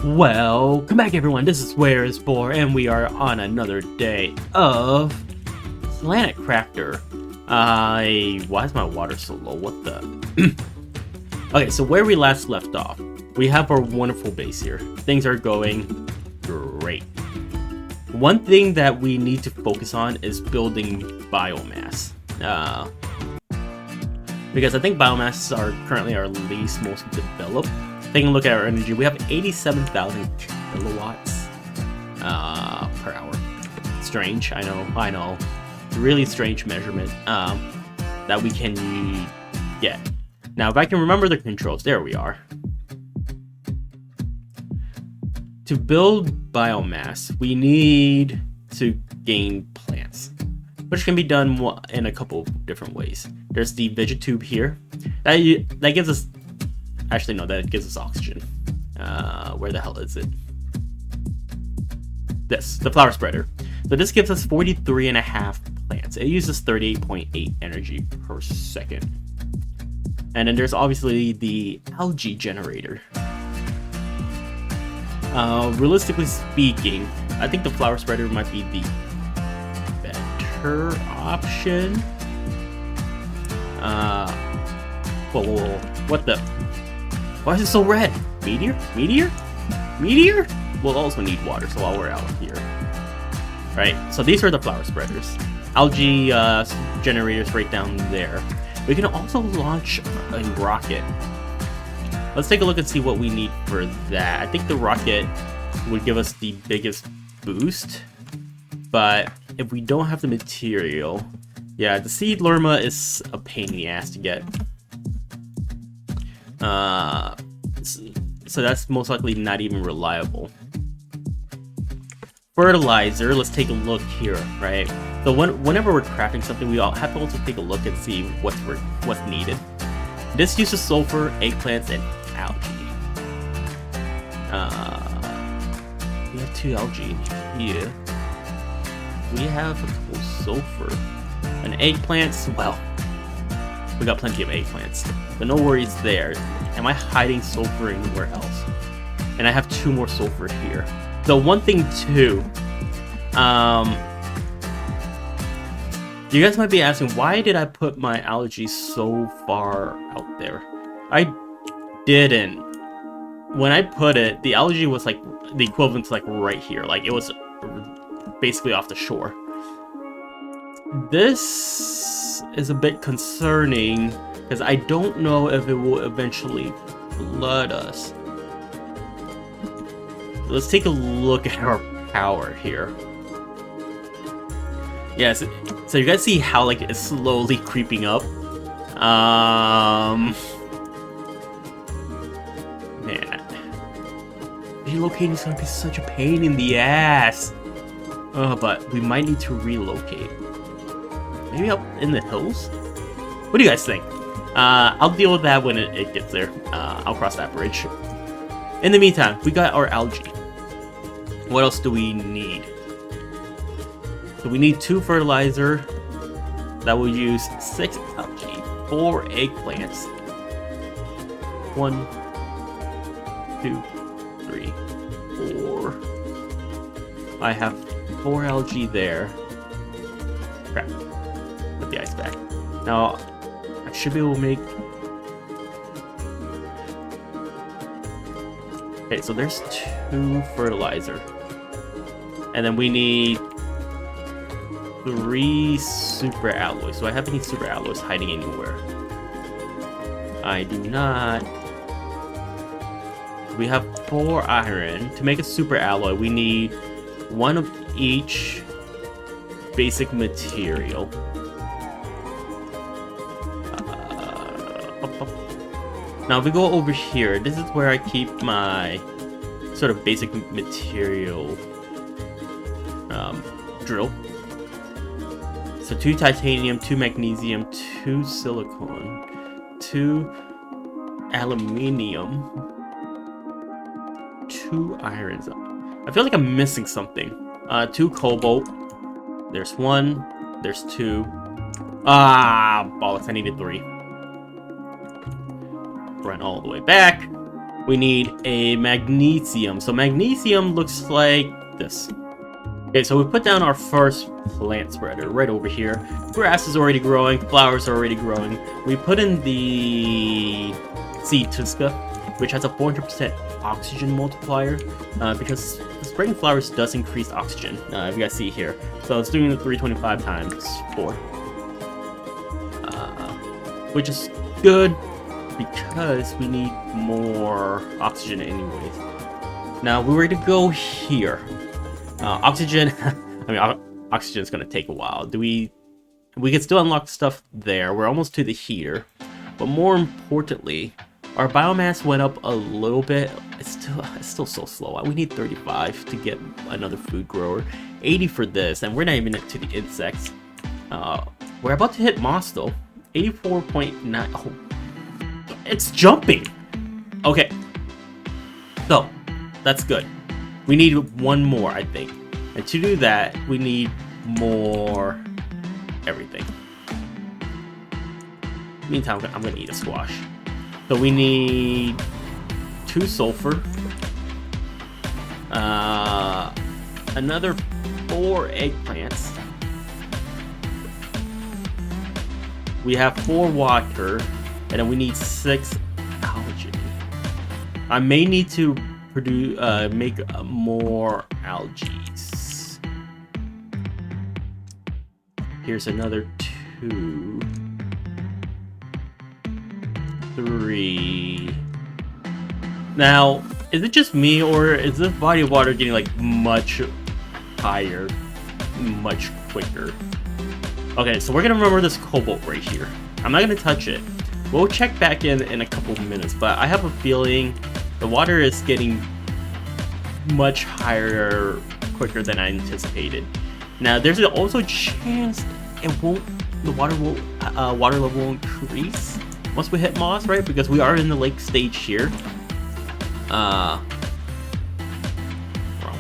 Welcome back, everyone. This is Where is Boar, and we are on another day of Planet Crafter. Why is my water so low? What the? Okay, so where we last left off, we have our wonderful base here. Things are going great. One thing that we need to focus on is building biomass. Because I think biomass are currently our least most developed. Taking a look at our energy, we have 87,000 kilowatts per hour. Strange, I know. Really strange measurement that we can get. Now, if I can remember the controls, there we are. To build biomass, we need to gain plants, which can be done in a couple of different ways. There's the Vegetube here. That gives us... Actually, no, that gives us oxygen. Where the hell is it? This, the flower spreader. So this gives us 43.5 plants. It uses 38.8 energy per second. And then there's obviously the algae generator. Realistically speaking, I think the flower spreader might be the better option. Whoa, what the? Why is it so red? Meteor? We'll also need water, so while we're out here. Right, so these are the flower spreaders. Algae generators right down there. We can also launch a rocket. Let's take a look and see what we need for that. I think the rocket would give us the biggest boost. But if we don't have the material... Yeah, the seed lerma is a pain in the ass to get. So that's most likely not even reliable. Fertilizer, let's take a look here, right? So whenever we're crafting something, we all have to also take a look and see what's needed. This uses sulfur, eggplants, and algae. We have 2 algae here. We have a couple sulfur. And eggplants, well, we got plenty of eggplants. But no worries there. Am I hiding sulfur anywhere else? And I have 2 more sulfur here. So one thing too, you guys might be asking, why did I put my algae so far out there? I didn't. When I put it, the algae was like the equivalent to like right here. Like it was basically off the shore. This is a bit concerning because I don't know if it will eventually flood us. Let's take a look at our power here. Yes, so you guys see how like it's slowly creeping up. Man, relocating is gonna be such a pain in the ass. But we might need to relocate. Maybe up in the hills? What do you guys think? I'll deal with that when it gets there. I'll cross that bridge. In the meantime, we got our algae. What else do we need? So we need 2 fertilizer. That will use 6 algae, 4 eggplants. 1, 2, 3, 4. I have 4 algae there. Crap. Put the ice back. Now, I should be able to make... Okay, so there's 2 fertilizer. And then we need 3 super alloys. Do I have any super alloys hiding anywhere? I do not. We have 4 iron. To make a super alloy, we need 1 of each basic material. Now if we go over here, this is where I keep my sort of basic material drill. So 2 titanium, 2 magnesium, 2 silicon, 2 aluminium, 2 irons. I feel like I'm missing something. 2 cobalt. There's 1. There's 2. Ah, bollocks! I needed 3. Run all the way back. We need a magnesium. So magnesium looks like this. Okay, so we put down our first plant spreader right over here. Grass is already growing, flowers are already growing. We put in the seed tuska, which has a 400% oxygen multiplier, because spreading flowers does increase oxygen, if you guys see here. So it's doing the 325 times 4. Which is good, because we need more oxygen anyways. Now, we're ready to go here. Oxygen, I mean, oxygen's gonna take a while. We can still unlock stuff there. We're almost to the heater. But more importantly, our biomass went up a little bit. It's still so slow. We need 35 to get another food grower. 80 for this, and we're not even to the insects. We're about to hit moss though. 84.9. Oh, it's jumping. Okay. So, that's good. We need one more, I think. And to do that, we need more everything. Meantime, I'm gonna eat a squash. So we need 2 sulfur. Another 4 eggplants. We have 4 water. And then we need 6 algae. I may need to produce, make more algae. Here's another 2, 3. Now, is it just me, or is this body of water getting like much higher, much quicker? Okay, so we're gonna remember this cobalt right here. I'm not gonna touch it. We'll check back in a couple of minutes, but I have a feeling the water is getting much higher quicker than I anticipated. Now, there's also a chance the water level will increase once we hit moss, right? Because we are in the lake stage here. Wrong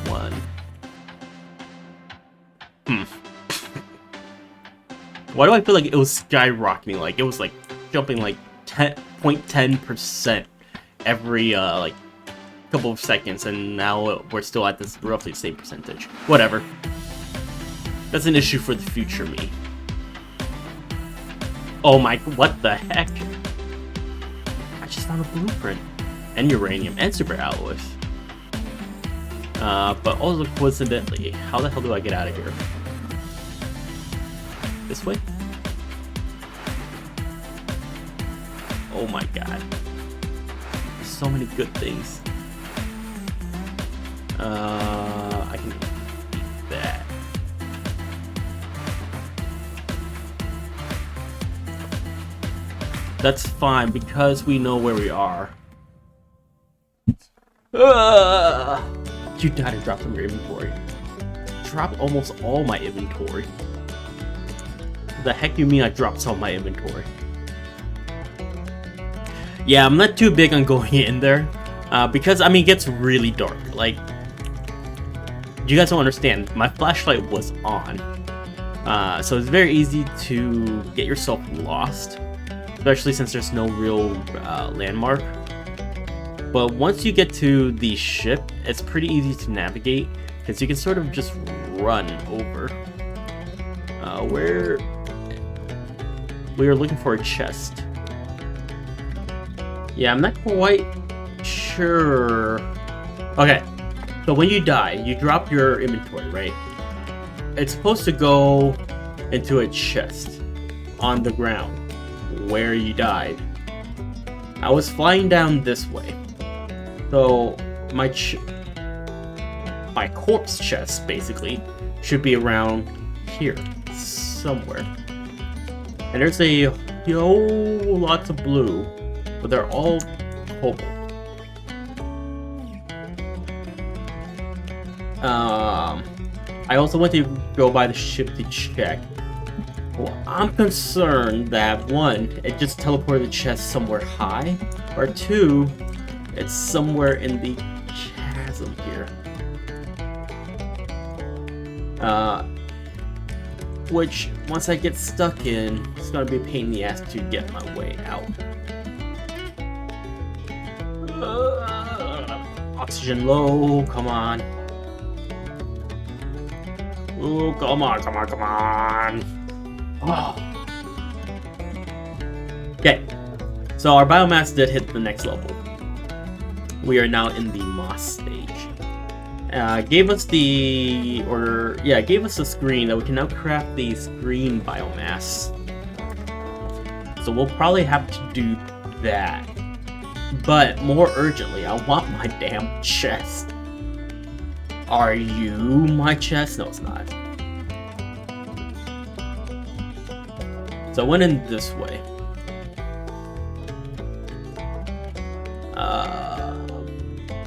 one. Why do I feel like it was skyrocketing? Like it was like jumping like 0.10% every like couple of seconds, and now we're still at this roughly the same percentage. Whatever. That's an issue for the future me. Oh my, what the heck? I just found a blueprint. And uranium, and super alloys. But also coincidentally, how the hell do I get out of here? This way? Oh my god. There's so many good things. I can eat that. That's fine, because we know where we are. You gotta drop some of your inventory. Drop almost all my inventory. The heck you mean I dropped some of my inventory? Yeah, I'm not too big on going in there. Because, I mean, it gets really dark. Like, you guys don't understand. My flashlight was on. So it's very easy to get yourself lost. Especially since there's no real landmark. But once you get to the ship, it's pretty easy to navigate. Because you can sort of just run over. We are looking for a chest. Yeah, I'm not quite sure. Okay, so when you die, you drop your inventory, right? It's supposed to go into a chest on the ground where you died. I was flying down this way, so my corpse chest basically should be around here somewhere. And there's a whole lots of blue, but they're all cobalt. I also went to go by the ship to check. Well, I'm concerned that 1, it just teleported the chest somewhere high, or 2, it's somewhere in the chasm here. Which, once I get stuck in, it's gonna be a pain in the ass to get my way out. Oxygen low, come on. Oh, come on, come on, come on. Oh. Okay, so our biomass did hit the next level. We are now in the moss stage. Gave us a screen that we can now craft the green biomass. So we'll probably have to do that. But more urgently, I want my damn chest. Are you my chest? No, it's not. So I went in this way.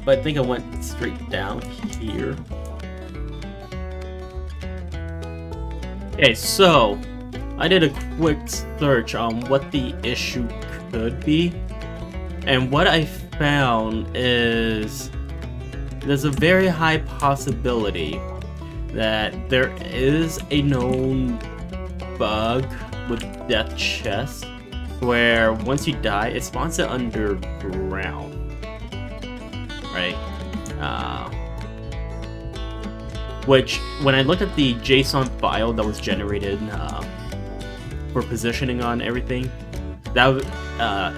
But I think I went straight down here. Okay, so I did a quick search on what the issue could be. And what I found is there's a very high possibility that there is a known bug with death chest where once you die, it spawns it underground. Right? Which, when I looked at the JSON file that was generated for positioning on everything, that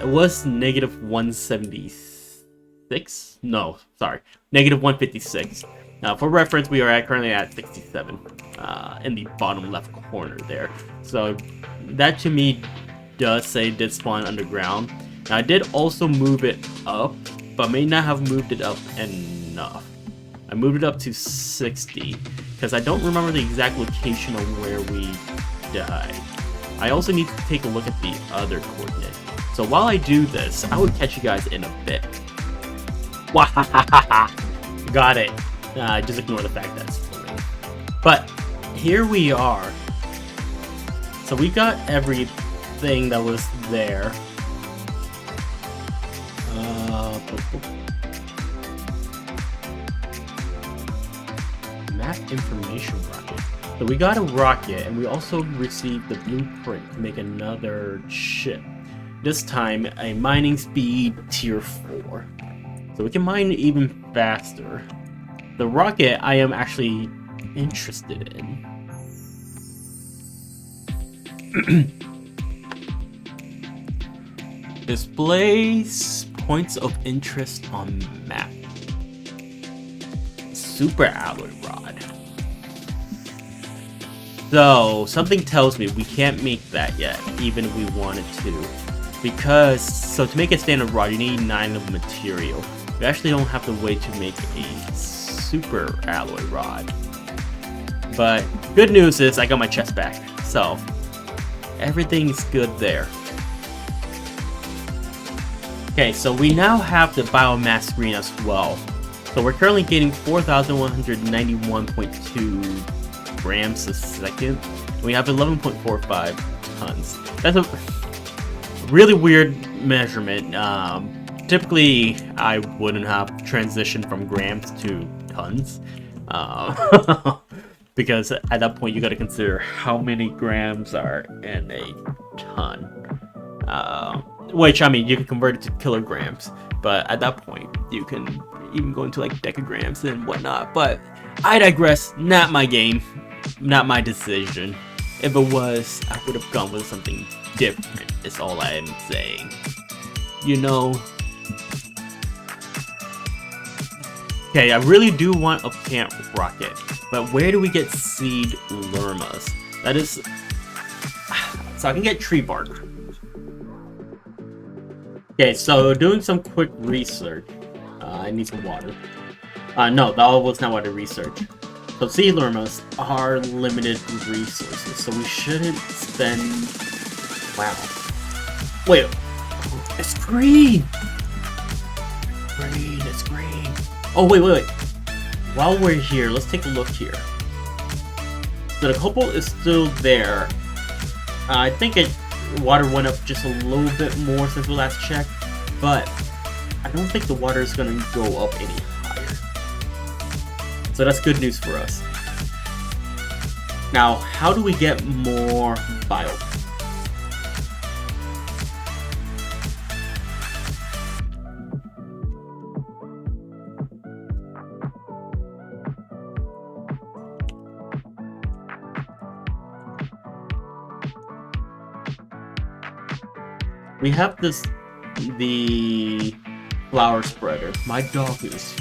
it was -176. No, sorry, -156. For reference, we are currently at 67 in the bottom left corner there. So that to me does say it did spawn underground. Now, I did also move it up, but may not have moved it up enough. I moved it up to 60 because I don't remember the exact location of where we died. I also need to take a look at the other coordinate. So while I do this, I will catch you guys in a bit. Got it. Just ignore the fact that it's floating. But here we are. So we got everything that was there. Map information rocket. So we got a rocket, and we also received the blueprint to make another ship. This time, a mining speed tier 4. So we can mine even faster. The rocket I am actually interested in. Displays points of interest on map. Super alloy rod. So, something tells me we can't make that yet, even if we wanted to. Because, so to make a standard rod, you need 9 of material. You actually don't have the way to make a super alloy rod. But, good news is I got my chest back. So, everything's good there. Okay, so we now have the biomass screen as well. So we're currently getting 4,191.2 grams a second. We have 11.45 tons. That's a really weird measurement. Typically, I wouldn't have transitioned from grams to tons. Because at that point, you gotta consider how many grams are in a ton. Which, I mean, you can convert it to kilograms, but at that point, you can even go into like decagrams and whatnot. But I digress. Not my game, not my decision. If it was, I would have gone with something different. Is all I am saying. You know. Okay, I really do want a plant rocket, but where do we get seed lermas? That is, so I can get tree bark. Okay, so doing some quick research. I need some water. No, that was not water research. So seed lermas are limited resources, so we shouldn't spend... Wow. Wait, it's green! Green, it's green. Oh, wait. While we're here, let's take a look here. So the copal is still there. I think water went up just a little bit more since we last checked, but I don't think the water is going to go up any higher. So that's good news for us. Now, how do we get more bio? we have the flower spreader. My dog is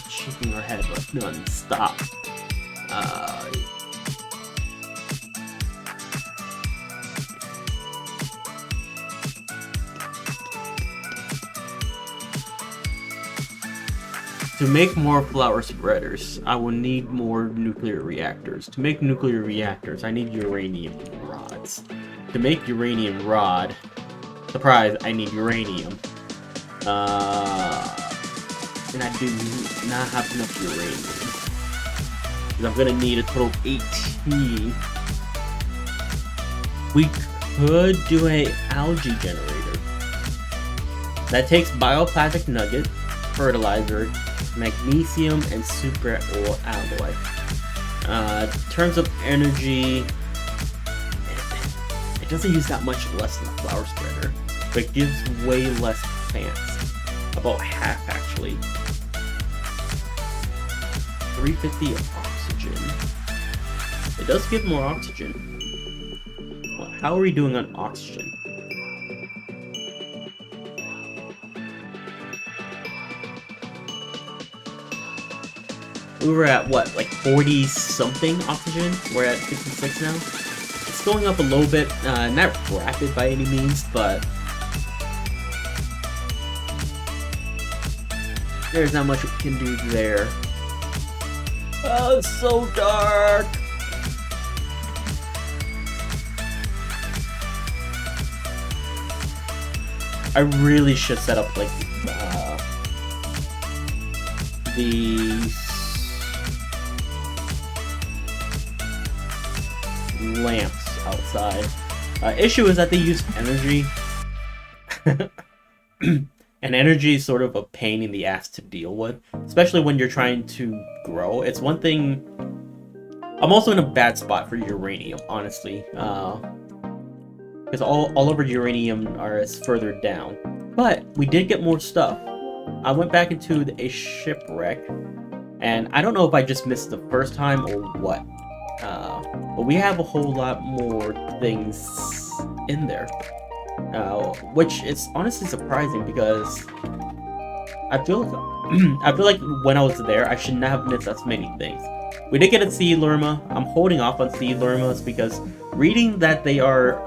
shaking her head like non-stop. To make more flower spreaders, I will need more nuclear reactors. To make nuclear reactors, I need uranium rods. To make uranium rod, surprise, I need uranium. And I do not have enough uranium. Because I'm gonna need a total of 18. We could do an algae generator. That takes bioplastic nugget, fertilizer, magnesium, and super oil alloy. In terms of energy, it doesn't use that much less than a flower spreader, but it gives way less plants. About half, actually. 350 of oxygen. It does give more oxygen. Well, how are we doing on oxygen? We were at what, like 40 something oxygen? We're at 56 now. It's going up a little bit, not rapid by any means, but there's not much we can do there. Oh, it's so dark! I really should set up like these lamps outside. Issue is that they use energy. And energy is sort of a pain in the ass to deal with, especially when you're trying to grow. It's one thing. I'm also in a bad spot for uranium, honestly, because all of our uranium is further down. But we did get more stuff. I went back into a shipwreck, and I don't know if I just missed the first time or what. But we have a whole lot more things in there. Which is honestly surprising because I feel like when I was there, I should not have missed as many things. We did get a sea llama. I'm holding off on sea llamas because reading that they are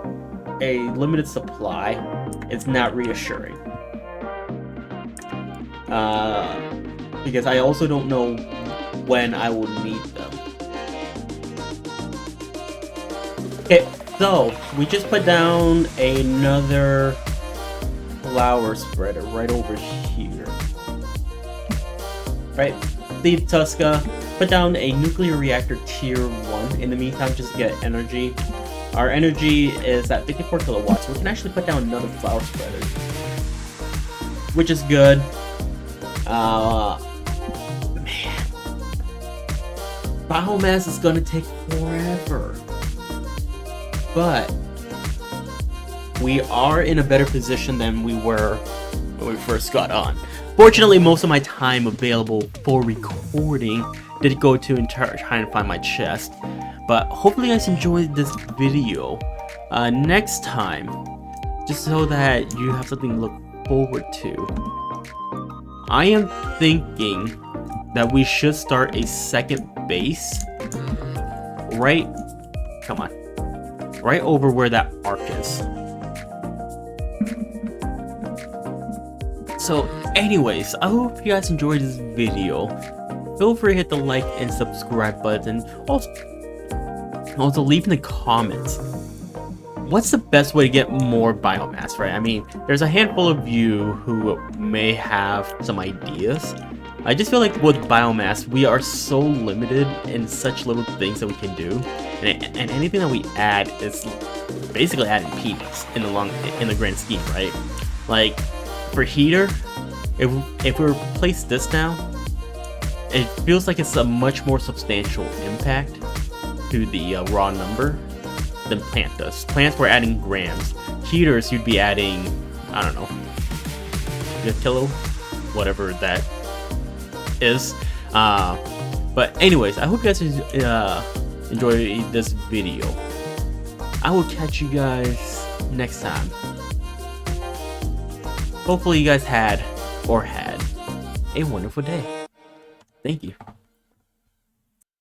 a limited supply is not reassuring. Because I also don't know when I will need them. Okay. So, we just put down another flower spreader right over here. Right, leave Tuska, put down a nuclear reactor tier 1. In the meantime, just get energy. Our energy is at 54 kilowatts, so we can actually put down another flower spreader. Which is good. Man. Biomass is gonna take forever. But we are in a better position than we were when we first got on. Fortunately, most of my time available for recording did go to trying to find my chest. But hopefully you guys enjoyed this video. Next time, just so that you have something to look forward to, I am thinking that we should start a second base right over where that arc is. So anyways, I hope you guys enjoyed this video. Feel free to hit the like and subscribe button. Also leave in the comments, what's the best way to get more biomass, right? I mean, there's a handful of you who may have some ideas. I just feel like with biomass, we are so limited in such little things that we can do, and anything that we add is basically adding peanuts in the grand scheme, right? Like for heater, if we replace this now, it feels like it's a much more substantial impact to the raw number than plant does. Plants we're adding grams. Heaters you'd be adding, I don't know, a kilo, whatever that is. But anyways, I hope you guys enjoy this video. I will catch you guys next time. hopefully you guys had a wonderful day. Thank you.